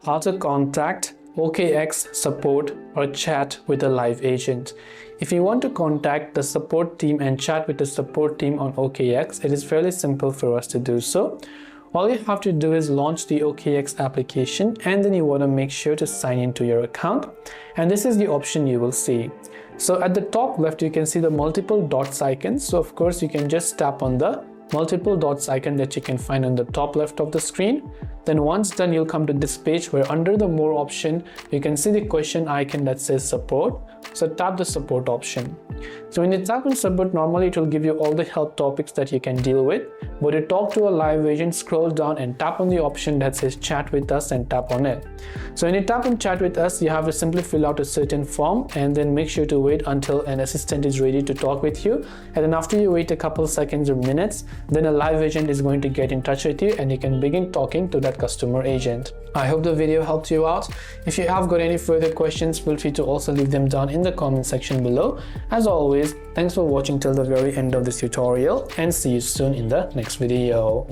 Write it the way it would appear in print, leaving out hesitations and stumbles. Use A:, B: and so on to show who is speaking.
A: how to contact OKX support or chat with a live agent. If you want to contact the support team and chat with the support team on OKX, it is fairly simple for us to do so. All you have to do is launch the OKX application, and then you want to make sure to sign into your account, and this is the option you will see. So at the top left you can see the multiple dots icon. So of course you can just tap on the multiple dots icon that you can find on the top left of the screen. Then once done, you'll come to this page where under the more option you can see the question icon that says support. So tap the support option. So when you tap on support, normally it will give you all the help topics that you can deal with. But to talk to a live agent, scroll down and tap on the option that says chat with us and tap on it. So when you tap on chat with us, you have to simply fill out a certain form and then make sure to wait until an assistant is ready to talk with you. And then after you wait a couple seconds or minutes, then a live agent is going to get in touch with you and you can begin talking to that customer agent. I hope the video helped you out. If you have got any further questions, feel free to also leave them down in the comment section below. As always, thanks for watching till the very end of this tutorial, and see you soon in the next video.